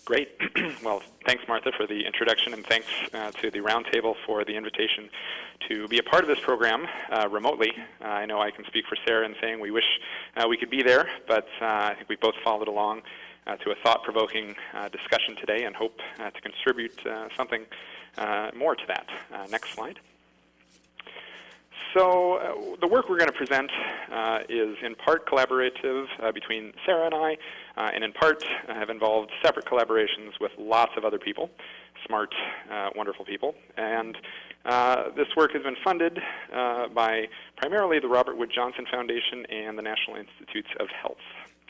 Great. Well, thanks, Martha, for the introduction, and thanks to the Roundtable for the invitation to be a part of this program remotely. I know I can speak for Sarah in saying we wish we could be there, but I think we both followed along to a thought-provoking discussion today and hope to contribute something more to that. Next slide. So the work we're going to present is in part collaborative between Sarah and I, and in part have involved separate collaborations with lots of other people, smart, wonderful people. And this work has been funded by primarily the Robert Wood Johnson Foundation and the National Institutes of Health.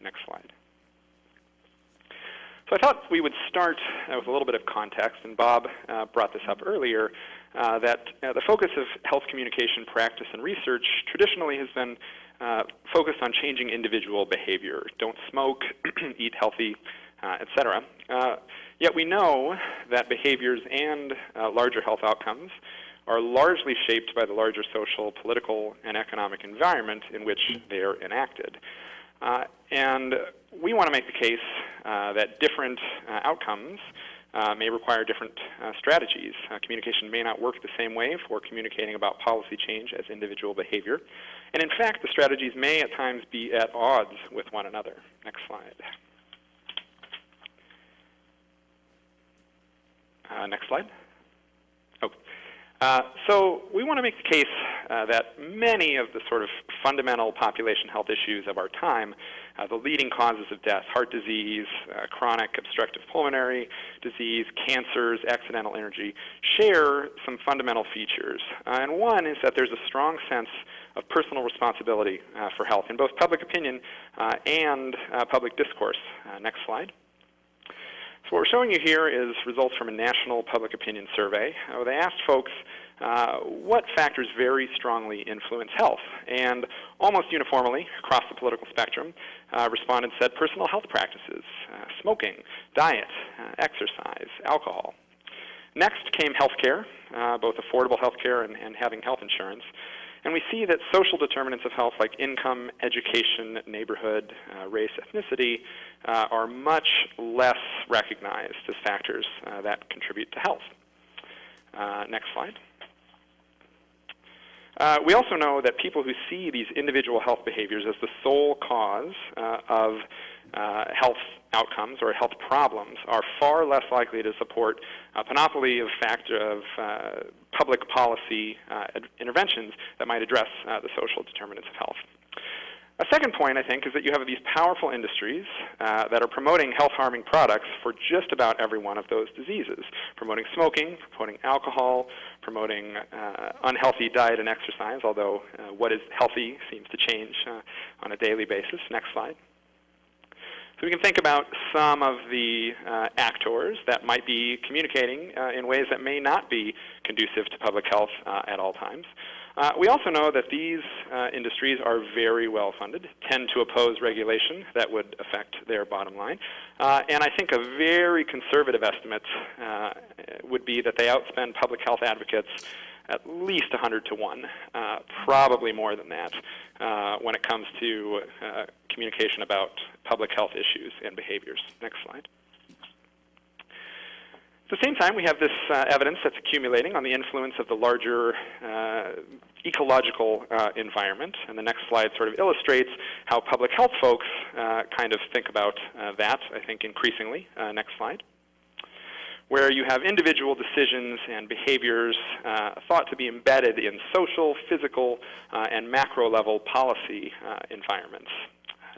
Next slide. So I thought we would start with a little bit of context, and Bob brought this up earlier, that the focus of health communication practice and research traditionally has been focused on changing individual behavior. Don't smoke, eat healthy, etc. Yet we know that behaviors and larger health outcomes are largely shaped by the larger social, political, and economic environment in which they are enacted. And we want to make the case that different outcomes may require different strategies. Communication may not work the same way for communicating about policy change as individual behavior. And in fact, the strategies may at times be at odds with one another. Next slide. Next slide. So we want to make the case that many of the sort of fundamental population health issues of our time, the leading causes of death, heart disease, chronic obstructive pulmonary disease, cancers, accidental energy, share some fundamental features. And one is that there's a strong sense of personal responsibility for health in both public opinion and public discourse. Next slide. So what we're showing you here is results from a national public opinion survey. They asked folks what factors very strongly influence health. And almost uniformly across the political spectrum, respondents said personal health practices, smoking, diet, exercise, alcohol. Next came healthcare, both affordable healthcare and having health insurance. And we see that social determinants of health like income, education, neighborhood, race, ethnicity are much less recognized as factors that contribute to health. Next slide. We also know that people who see these individual health behaviors as the sole cause of health outcomes or health problems are far less likely to support a panoply of public policy interventions that might address the social determinants of health. A second point, I think, is that you have these powerful industries that are promoting health-harming products for just about every one of those diseases, promoting smoking, promoting alcohol, promoting unhealthy diet and exercise, although what is healthy seems to change on a daily basis. Next slide. So we can think about some of the actors that might be communicating in ways that may not be conducive to public health at all times. We also know that these industries are very well funded, tend to oppose regulation that would affect their bottom line. And I think a very conservative estimate would be that they outspend public health advocates at least 100 to 1, probably more than that, when it comes to communication about public health issues and behaviors. Next slide. At the same time, we have this evidence that's accumulating on the influence of the larger ecological environment, and the next slide sort of illustrates how public health folks kind of think about that, I think, increasingly. Next slide. Where you have individual decisions and behaviors thought to be embedded in social, physical, and macro-level policy environments.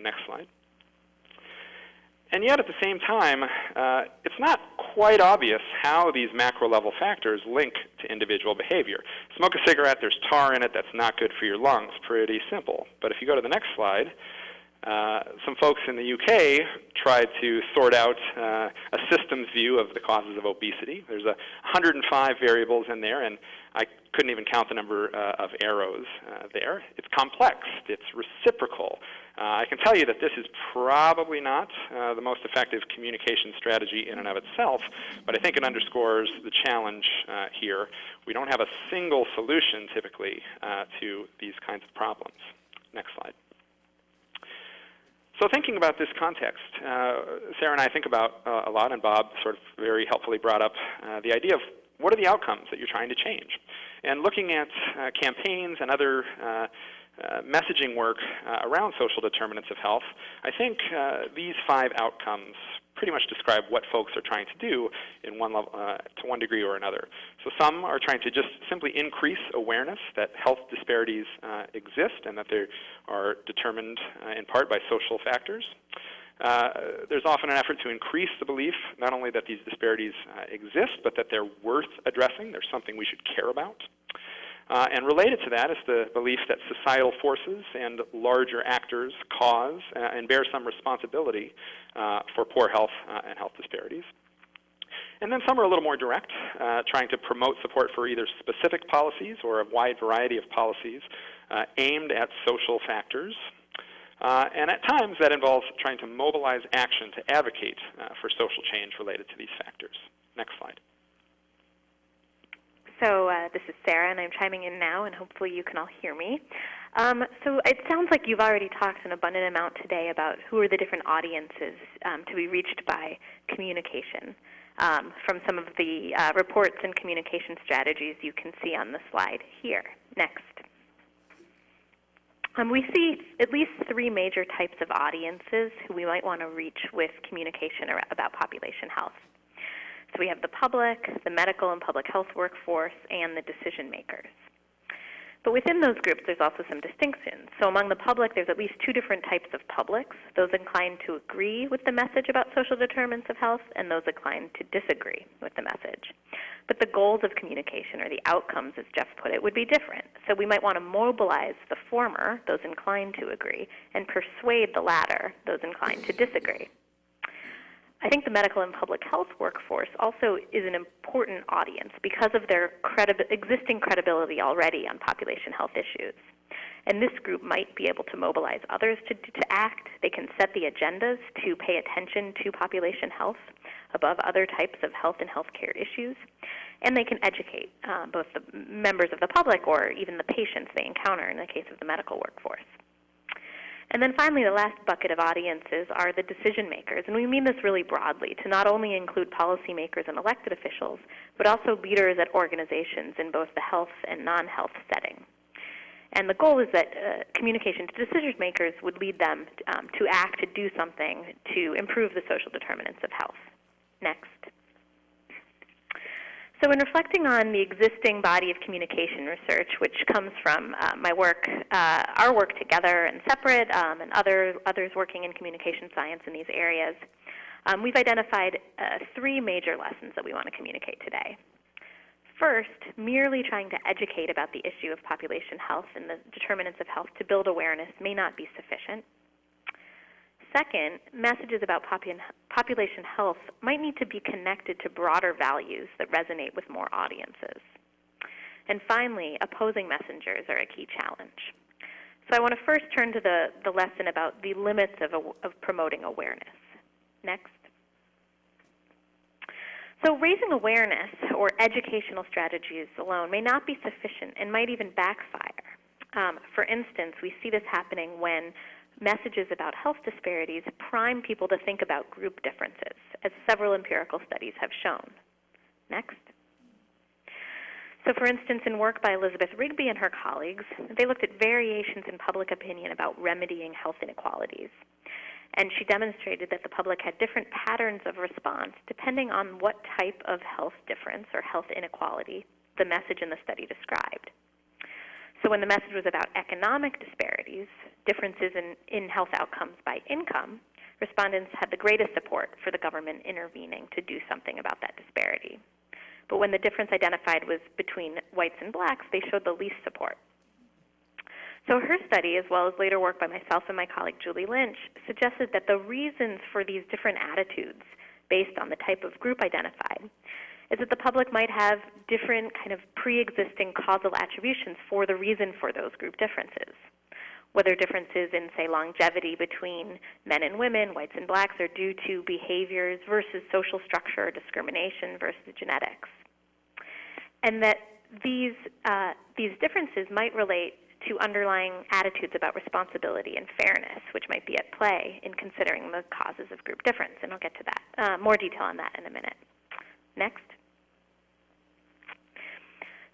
Next slide. And yet, at the same time, it's not quite obvious how these macro-level factors link to individual behavior. Smoke a cigarette, there's tar in it, that's not good for your lungs. Pretty simple. But if you go to the next slide, some folks in the UK tried to sort out a systems view of the causes of obesity. There's 105 variables in there, and I couldn't even count the number of arrows there. It's complex. It's reciprocal. I can tell you that this is probably not the most effective communication strategy in and of itself, but I think it underscores the challenge here. We don't have a single solution, typically, to these kinds of problems. Next slide. So thinking about this context, Sarah and I think about a lot, and Bob sort of very helpfully brought up the idea of what are the outcomes that you're trying to change. And looking at campaigns and other messaging work around social determinants of health, I think these 5 outcomes pretty much describe what folks are trying to do in one level, to one degree or another. So some are trying to just simply increase awareness that health disparities exist and that they are determined in part by social factors. There's often an effort to increase the belief not only that these disparities exist, but that they're worth addressing. There's something we should care about. And related to that is the belief that societal forces and larger actors cause and bear some responsibility for poor health and health disparities. And then some are a little more direct, trying to promote support for either specific policies or a wide variety of policies aimed at social factors. And at times that involves trying to mobilize action to advocate for social change related to these factors. Next slide. So this is Sarah, and I'm chiming in now, and hopefully you can all hear me. So it sounds like you've already talked an abundant amount today about who are the different audiences to be reached by communication from some of the reports and communication strategies you can see on the slide here. Next. We see at least 3 major types of audiences who we might want to reach with communication about population health. So we have the public, the medical and public health workforce, and the decision makers. But within those groups, there's also some distinctions. So among the public, there's at least 2 different types of publics, those inclined to agree with the message about social determinants of health and those inclined to disagree with the message. But the goals of communication, or the outcomes, as Jeff put it, would be different. So we might want to mobilize the former, those inclined to agree, and persuade the latter, those inclined to disagree. I think the medical and public health workforce also is an important audience because of their existing credibility already on population health issues. And this group might be able to mobilize others to act. They can set the agendas to pay attention to population health above other types of health and healthcare issues. And they can educate both the members of the public or even the patients they encounter in the case of the medical workforce. And then finally, the last bucket of audiences are the decision makers. And we mean this really broadly, to not only include policymakers and elected officials, but also leaders at organizations in both the health and non-health setting. And the goal is that communication to decision makers would lead them to act, to do something to improve the social determinants of health. Next. So in reflecting on the existing body of communication research, which comes from my work, our work together and separate, and others working in communication science in these areas, we've identified 3 major lessons that we want to communicate today. First, merely trying to educate about the issue of population health and the determinants of health to build awareness may not be sufficient. Second, messages about population health might need to be connected to broader values that resonate with more audiences. And finally, opposing messengers are a key challenge. So I want to first turn to the lesson about the limits of promoting awareness. Next. So raising awareness or educational strategies alone may not be sufficient and might even backfire. For instance, we see this happening when messages about health disparities prime people to think about group differences, as several empirical studies have shown. Next. So for instance, in work by Elizabeth Rigby and her colleagues, they looked at variations in public opinion about remedying health inequalities. And she demonstrated that the public had different patterns of response depending on what type of health difference or health inequality the message in the study described. So when the message was about economic disparities, differences in health outcomes by income, respondents had the greatest support for the government intervening to do something about that disparity. But when the difference identified was between whites and blacks, they showed the least support. So her study, as well as later work by myself and my colleague Julie Lynch, suggested that the reasons for these different attitudes based on the type of group identified is that the public might have different kind of pre-existing causal attributions for the reason for those group differences. Whether differences in, say, longevity between men and women, whites and blacks, are due to behaviors versus social structure or discrimination versus genetics. And that these differences might relate to underlying attitudes about responsibility and fairness, which might be at play in considering the causes of group difference. And I'll get to that, more detail on that in a minute. Next.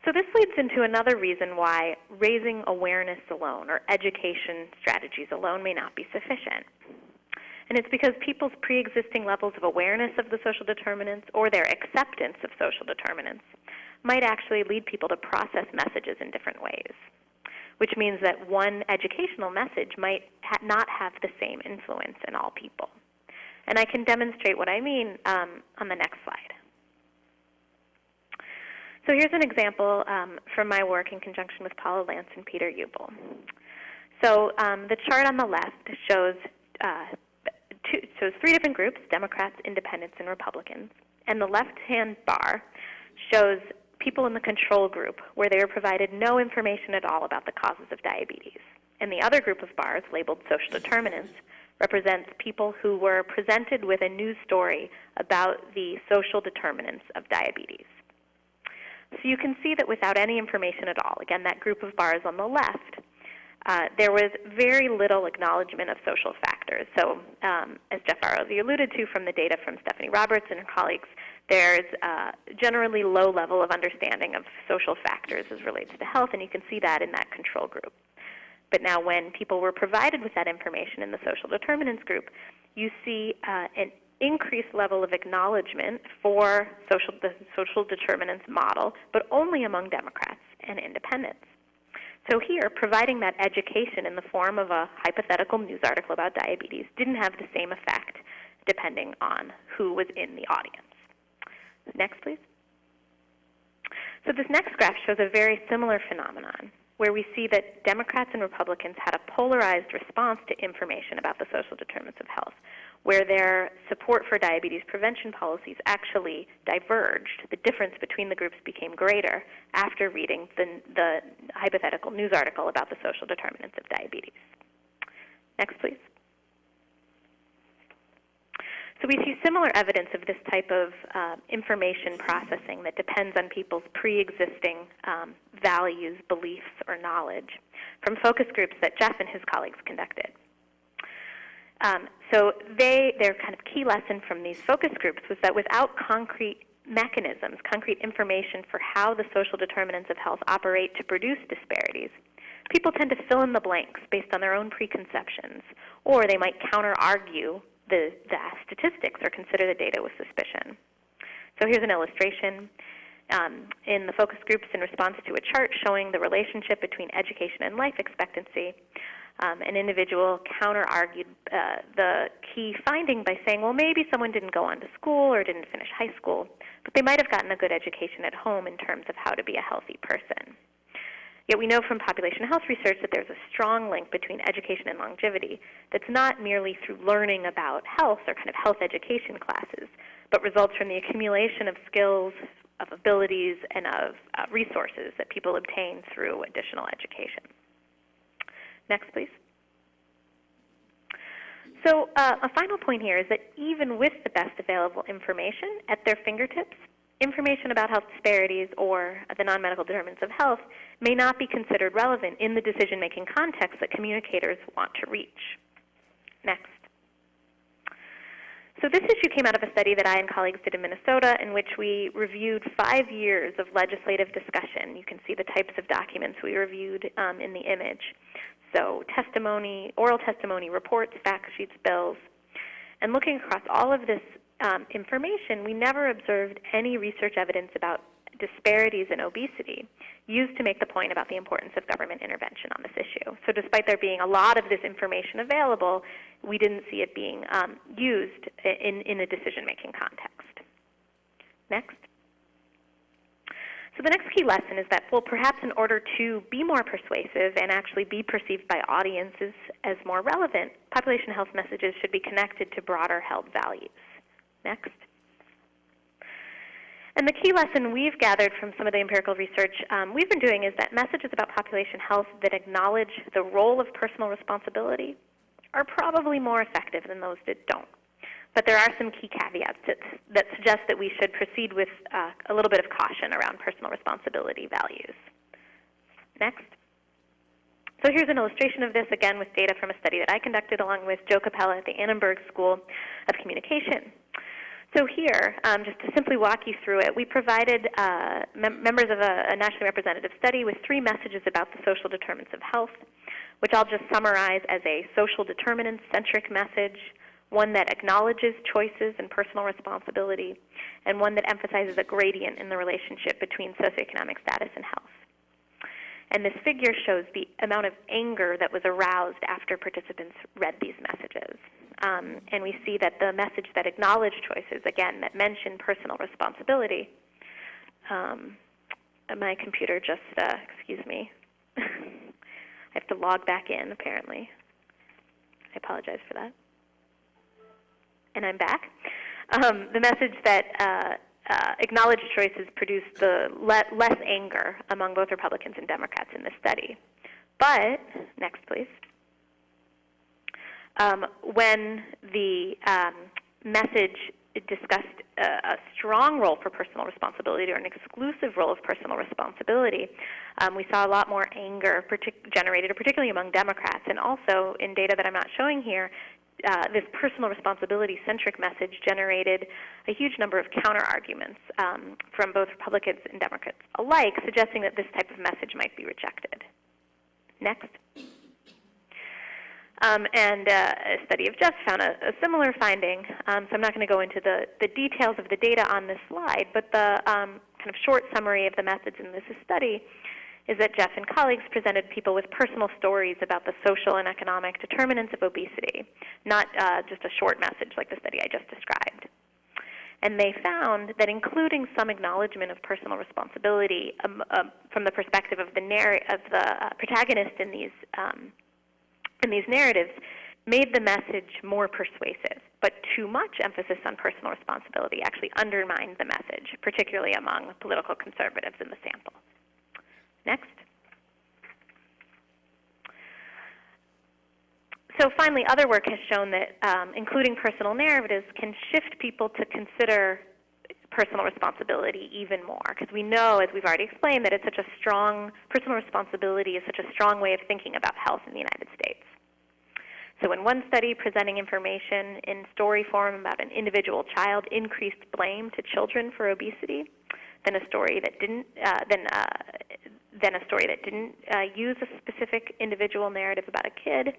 So this leads into another reason why raising awareness alone or education strategies alone may not be sufficient. And it's because people's pre-existing levels of awareness of the social determinants or their acceptance of social determinants might actually lead people to process messages in different ways, which means that one educational message might not have the same influence in all people. And I can demonstrate what I mean on the next slide. So here's an example from my work in conjunction with Paula Lance and Peter Ubel. So the chart on the left shows three different groups, Democrats, Independents, and Republicans. And the left-hand bar shows people in the control group where they were provided no information at all about the causes of diabetes. And the other group of bars, labeled social determinants, represents people who were presented with a news story about the social determinants of diabetes. So you can see that without any information at all, again, that group of bars on the left, there was very little acknowledgement of social factors. So as Jeff already alluded to from the data from Stephanie Roberts and her colleagues, there's generally low level of understanding of social factors as relates to health, and you can see that in that control group. But now when people were provided with that information in the social determinants group, you see an increased level of acknowledgement for the social determinants model, but only among Democrats and Independents. So here, providing that education in the form of a hypothetical news article about diabetes didn't have the same effect depending on who was in the audience. Next, please. So this next graph shows a very similar phenomenon where we see that Democrats and Republicans had a polarized response to information about the social determinants of health, where their support for diabetes prevention policies actually diverged. The difference between the groups became greater after reading the hypothetical news article about the social determinants of diabetes. Next, please. So we see similar evidence of this type of information processing that depends on people's pre-existing values, beliefs, or knowledge from focus groups that Jeff and his colleagues conducted. So their kind of key lesson from these focus groups was that without concrete mechanisms, concrete information for how the social determinants of health operate to produce disparities, people tend to fill in the blanks based on their own preconceptions, or they might counter-argue the statistics or consider the data with suspicion. So here's an illustration in the focus groups in response to a chart showing the relationship between education and life expectancy. An individual counter-argued the key finding by saying, well, maybe someone didn't go on to school or didn't finish high school, but they might have gotten a good education at home in terms of how to be a healthy person. Yet we know from population health research that there's a strong link between education and longevity that's not merely through learning about health or kind of health education classes, but results from the accumulation of skills, of abilities, and of resources that people obtain through additional education. Next, please. So a final point here is that even with the best available information at their fingertips, information about health disparities or the non-medical determinants of health may not be considered relevant in the decision-making context that communicators want to reach. Next. So this issue came out of a study that I and colleagues did in Minnesota in which we reviewed 5 years of legislative discussion. You can see the types of documents we reviewed in the image. So testimony, oral testimony, reports, fact sheets, bills. And looking across all of this information, we never observed any research evidence about disparities in obesity used to make the point about the importance of government intervention on this issue. So despite there being a lot of this information available, we didn't see it being used in a decision-making context. Next. So the next key lesson is that, well, perhaps in order to be more persuasive and actually be perceived by audiences as more relevant, population health messages should be connected to broader held values. Next. And the key lesson we've gathered from some of the empirical research we've been doing is that messages about population health that acknowledge the role of personal responsibility are probably more effective than those that don't. But there are some key caveats that suggest that we should proceed with a little bit of caution around personal responsibility values. Next. So here's an illustration of this, again with data from a study that I conducted along with Joe Capella at the Annenberg School of Communication. So here, just to simply walk you through it, we provided members of a nationally representative study with 3 messages about the social determinants of health, which I'll just summarize as a social determinant-centric message, one that acknowledges choices and personal responsibility, and one that emphasizes a gradient in the relationship between socioeconomic status and health. And this figure shows the amount of anger that was aroused after participants read these messages. And we see that the message that acknowledged choices, again, that mentioned personal responsibility, my computer just, excuse me, I have to log back in, apparently. I apologize for that. And I'm back. The message that acknowledged choices produced the less anger among both Republicans and Democrats in this study. But, next please, when the message discussed a strong role for personal responsibility or an exclusive role of personal responsibility, we saw a lot more anger generated, particularly among Democrats, and also in data that I'm not showing here, this personal responsibility-centric message generated a huge number of counterarguments from both Republicans and Democrats alike, suggesting that this type of message might be rejected. Next. And a study of Jeff found a similar finding, so I'm not going to go into the details of the data on this slide, but the kind of short summary of the methods in this study is that Jeff and colleagues presented people with personal stories about the social and economic determinants of obesity, not just a short message like the study I just described. And they found that including some acknowledgement of personal responsibility from the perspective of the protagonist in these narratives made the message more persuasive. But too much emphasis on personal responsibility actually undermined the message, particularly among political conservatives in the sample. Next. So finally, other work has shown that including personal narratives can shift people to consider personal responsibility even more, because we know, as we've already explained, that it's such a strong, personal responsibility is such a strong way of thinking about health in the United States. So in one study, presenting information in story form about an individual child increased blame to children for obesity than a story that didn't use a specific individual narrative about a kid.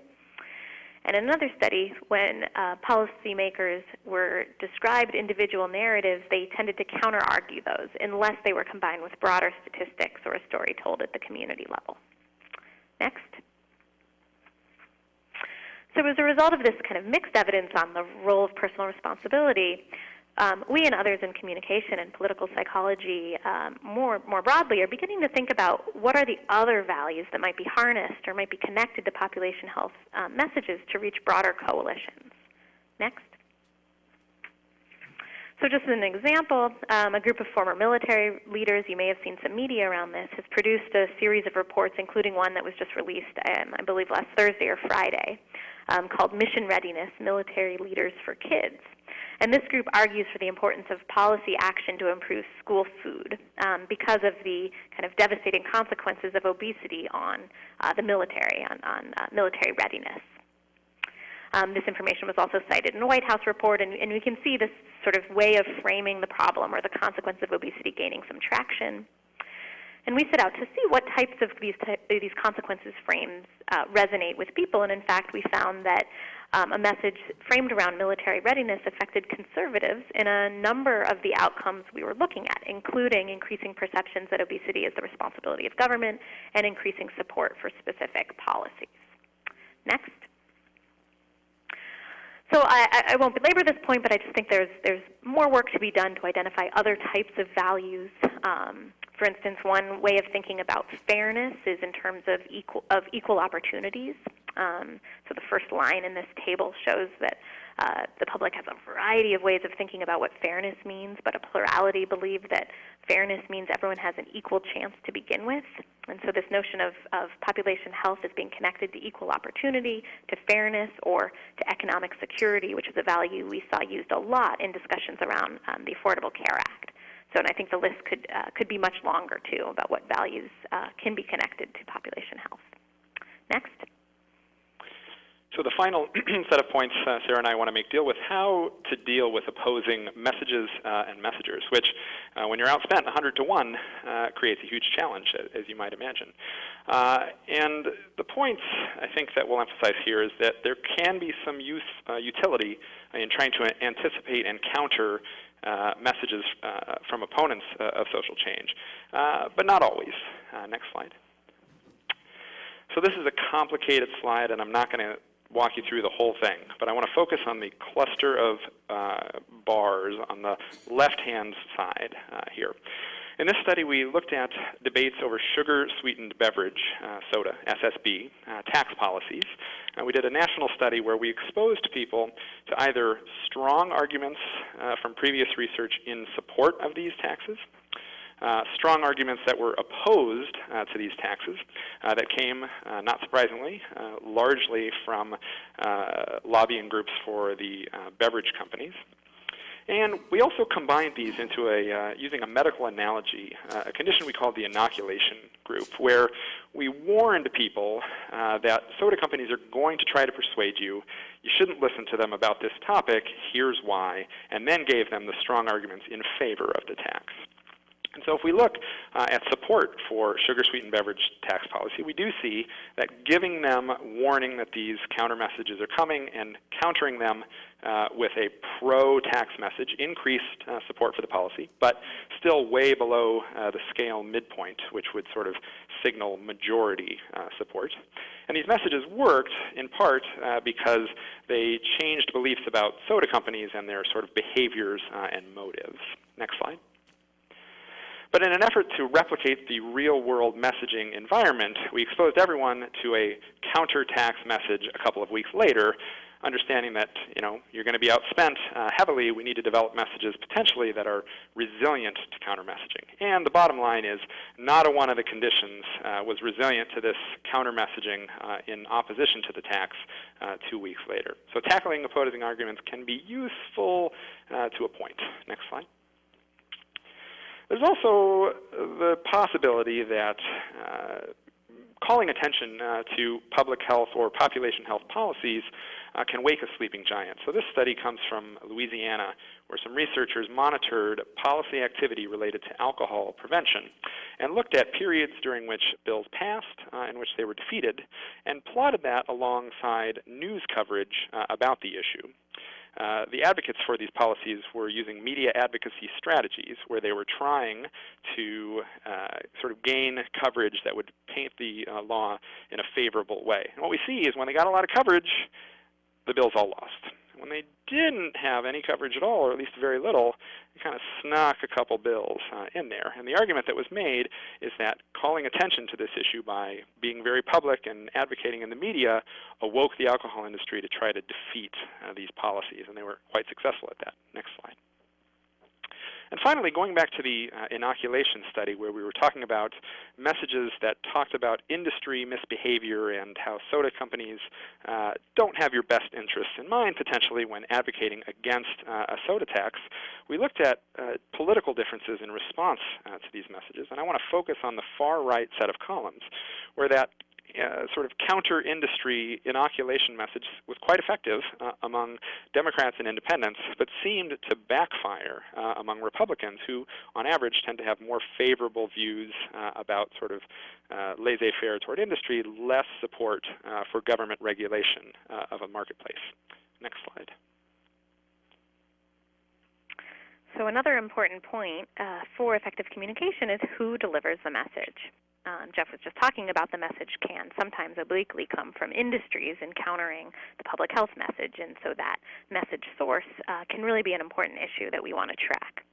And in another study, when policymakers were described individual narratives, they tended to counter-argue those unless they were combined with broader statistics or a story told at the community level. Next. So as a result of this kind of mixed evidence on the role of personal responsibility, we and others in communication and political psychology more broadly are beginning to think about what are the other values that might be harnessed or might be connected to population health messages to reach broader coalitions. Next. So just as an example, a group of former military leaders, you may have seen some media around this, has produced a series of reports, including one that was just released, I believe, last Thursday or Friday, called Mission Readiness, Military Leaders for Kids. And this group argues for the importance of policy action to improve school food because of the kind of devastating consequences of obesity on the military, on military readiness. This information was also cited in a White House report, and we can see this sort of way of framing the problem or the consequence of obesity gaining some traction. And we set out to see what types of these consequences frames resonate with people, and in fact we found that a message framed around military readiness affected conservatives in a number of the outcomes we were looking at, including increasing perceptions that obesity is the responsibility of government and increasing support for specific policies. Next. So I won't belabor this point, but I just think there's more work to be done to identify other types of values. For instance, one way of thinking about fairness is in terms of equal opportunities. So the first line in this table shows that the public has a variety of ways of thinking about what fairness means, but a plurality believe that fairness means everyone has an equal chance to begin with. And so this notion of population health is being connected to equal opportunity, to fairness, or to economic security, which is a value we saw used a lot in discussions around the Affordable Care Act. So, and I think the list could be much longer, too, about what values can be connected to population health. Next. So the final set of points Sarah and I want to make deal with how to deal with opposing messages and messengers, which when you're outspent 100 to 1 creates a huge challenge, as you might imagine. And the points I think that we'll emphasize here is that there can be some utility in trying to anticipate and counter messages from opponents of social change, but not always. Next slide. So this is a complicated slide, and I'm not going to walk you through the whole thing, but I want to focus on the cluster of bars on the left-hand side here. In this study, we looked at debates over sugar-sweetened beverage, soda, SSB, tax policies. We did a national study where we exposed people to either strong arguments from previous research in support of these taxes, strong arguments that were opposed to these taxes that came, not surprisingly, largely from lobbying groups for the beverage companies. And we also combined these into using a medical analogy, a condition we called the inoculation group, where we warned people that soda companies are going to try to persuade you. You shouldn't listen to them about this topic. Here's why. And then gave them the strong arguments in favor of the tax. And so if we look at support for sugar-sweetened beverage tax policy, we do see that giving them warning that these counter messages are coming and countering them with a pro-tax message increased support for the policy, but still way below the scale midpoint, which would sort of signal majority support. And these messages worked in part because they changed beliefs about soda companies and their sort of behaviors and motives. Next slide. But in an effort to replicate the real-world messaging environment, we exposed everyone to a counter-tax message a couple of weeks later, understanding that you're going to be outspent heavily. We need to develop messages potentially that are resilient to counter-messaging. And the bottom line is not a one of the conditions was resilient to this counter-messaging in opposition to the tax 2 weeks later. So tackling opposing arguments can be useful to a point. Next slide. There's also the possibility that calling attention to public health or population health policies can wake a sleeping giant. So this study comes from Louisiana, where some researchers monitored policy activity related to alcohol prevention and looked at periods during which bills passed and which they were defeated, and plotted that alongside news coverage about the issue. The advocates for these policies were using media advocacy strategies where they were trying to sort of gain coverage that would paint the law in a favorable way. And what we see is when they got a lot of coverage, the bills all lost. When they didn't have any coverage at all, or at least very little, they kind of snuck a couple bills in there. And the argument that was made is that calling attention to this issue by being very public and advocating in the media awoke the alcohol industry to try to defeat these policies, and they were quite successful at that. Next slide. And finally, going back to the inoculation study where we were talking about messages that talked about industry misbehavior and how soda companies don't have your best interests in mind potentially when advocating against a soda tax, we looked at political differences in response to these messages. And I want to focus on the far right set of columns where that sort of counter-industry inoculation message was quite effective among Democrats and independents, but seemed to backfire among Republicans who, on average, tend to have more favorable views about sort of laissez-faire toward industry, less support for government regulation of a marketplace. Next slide. So another important point for effective communication is who delivers the message. Jeff was just talking about the message can sometimes obliquely come from industries encountering the public health message, and so that message source can really be an important issue that we want to track.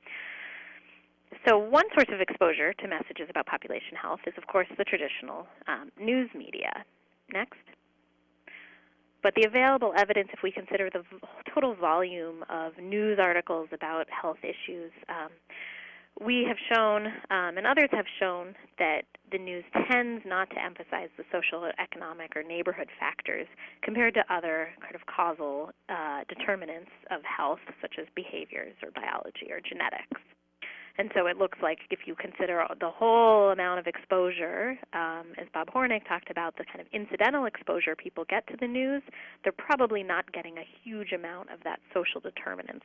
So one source of exposure to messages about population health is, of course, the traditional news media. Next. But the available evidence, if we consider the total volume of news articles about health issues, we have shown, and others have shown, that the news tends not to emphasize the social, economic, or neighborhood factors compared to other kind of causal determinants of health, such as behaviors or biology or genetics. And so it looks like if you consider the whole amount of exposure, as Bob Hornick talked about, the kind of incidental exposure people get to the news, they're probably not getting a huge amount of that social determinants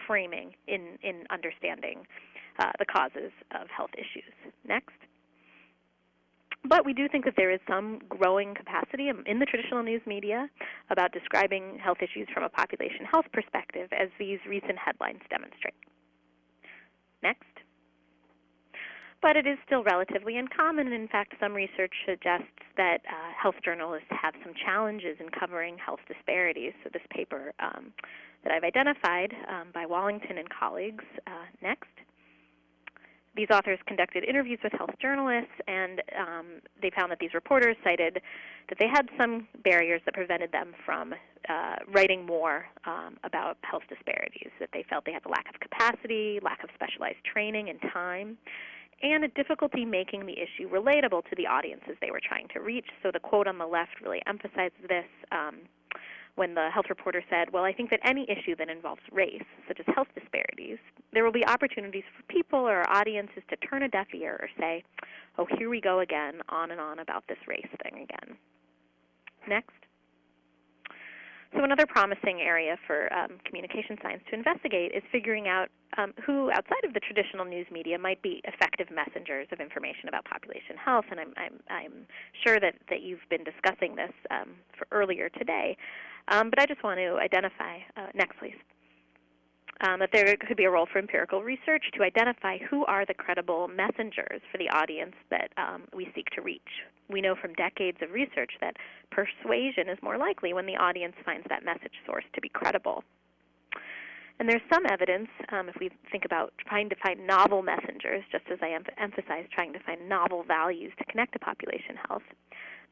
framing in understanding the causes of health issues. Next. But we do think that there is some growing capacity in the traditional news media about describing health issues from a population health perspective, as these recent headlines demonstrate. Next. But it is still relatively uncommon, and in fact, some research suggests that health journalists have some challenges in covering health disparities. So this paper that I've identified by Wallington and colleagues, next. These authors conducted interviews with health journalists, and they found that these reporters cited that they had some barriers that prevented them from writing more about health disparities, that they felt they had a lack of capacity, lack of specialized training and time, and a difficulty making the issue relatable to the audiences they were trying to reach. So the quote on the left really emphasizes this when the health reporter said, well, I think that any issue that involves race, such as health disparities, there will be opportunities for people or audiences to turn a deaf ear or say, oh, here we go again, on and on about this race thing again. Next. So another promising area for communication science to investigate is figuring out who outside of the traditional news media might be effective messengers of information about population health. And I'm sure that you've been discussing this for earlier today. But I just want to identify, next please, that there could be a role for empirical research to identify who are the credible messengers for the audience that we seek to reach. We know from decades of research that persuasion is more likely when the audience finds that message source to be credible. And there's some evidence, if we think about trying to find novel messengers, just as I emphasized, trying to find novel values to connect to population health,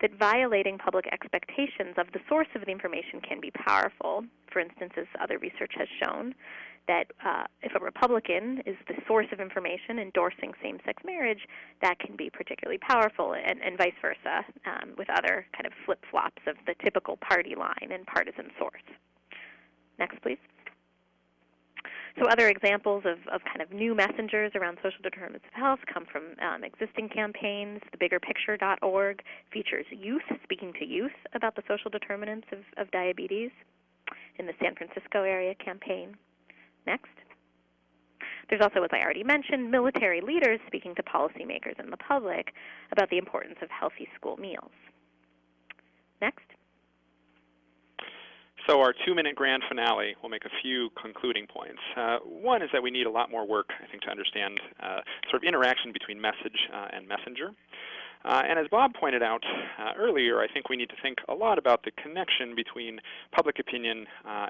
that violating public expectations of the source of the information can be powerful. For instance, as other research has shown, that if a Republican is the source of information endorsing same-sex marriage, that can be particularly powerful, and vice versa, with other kind of flip-flops of the typical party line and partisan source. Next, please. So other examples of kind of new messengers around social determinants of health come from existing campaigns. The BiggerPicture.org features youth, speaking to youth about the social determinants of diabetes in the San Francisco area campaign. Next. There's also, as I already mentioned, military leaders speaking to policymakers and the public about the importance of healthy school meals. Next. So our 2-minute grand finale will make a few concluding points. One is that we need a lot more work, I think, to understand sort of interaction between message and messenger. And as Bob pointed out earlier, I think we need to think a lot about the connection between public opinion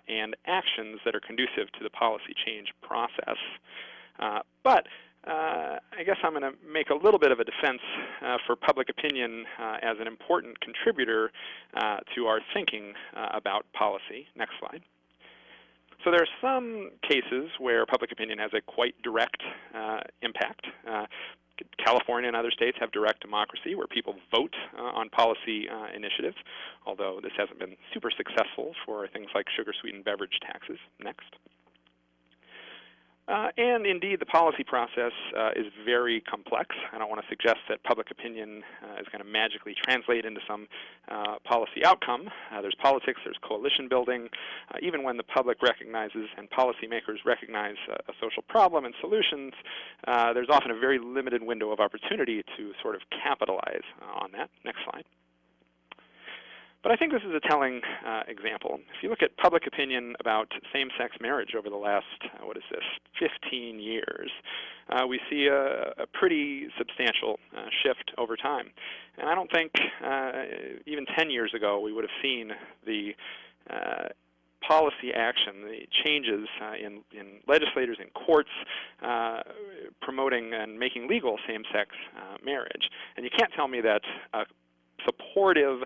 and actions that are conducive to the policy change process. But I guess I'm going to make a little bit of a defense for public opinion as an important contributor to our thinking about policy. Next slide. So there are some cases where public opinion has a quite direct impact. California and other states have direct democracy where people vote on policy initiatives, although this hasn't been super successful for things like sugar-sweetened beverage taxes. Next. And indeed, the policy process is very complex. I don't want to suggest that public opinion is going to magically translate into some policy outcome. There's politics, there's coalition building. Even when the public recognizes and policymakers recognize a social problem and solutions, there's often a very limited window of opportunity to sort of capitalize on that. Next slide. But I think this is a telling example. If you look at public opinion about same-sex marriage over the last, 15 years, we see a pretty substantial shift over time. And I don't think even 10 years ago we would have seen the policy action, the changes in legislators, in courts, promoting and making legal same-sex marriage. And you can't tell me that supportive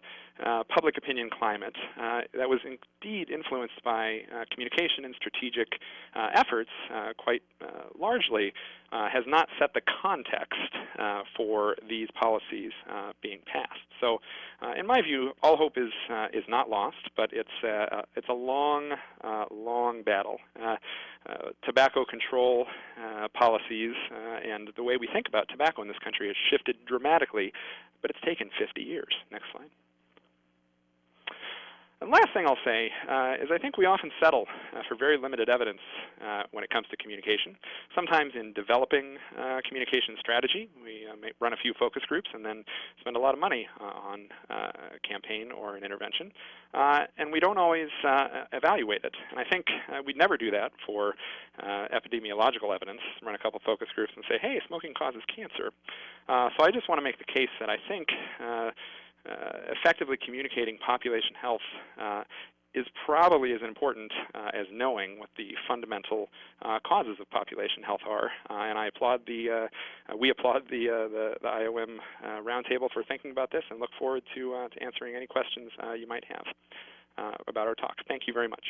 public opinion climate that was indeed influenced by communication and strategic efforts quite largely has not set the context for these policies being passed. So, in my view, all hope is not lost, but it's a long, long battle. Tobacco control policies and the way we think about tobacco in this country has shifted dramatically, but it's taken 50 years. Next slide. The last thing I'll say is I think we often settle for very limited evidence when it comes to communication. Sometimes in developing communication strategy, we may run a few focus groups and then spend a lot of money on a campaign or an intervention, and we don't always evaluate it. And I think we'd never do that for epidemiological evidence, run a couple focus groups and say, hey, smoking causes cancer. So I just want to make the case that I think effectively communicating population health is probably as important as knowing what the fundamental causes of population health are. And I applaud we applaud the IOM roundtable for thinking about this, and look forward to answering any questions you might have about our talk. Thank you very much.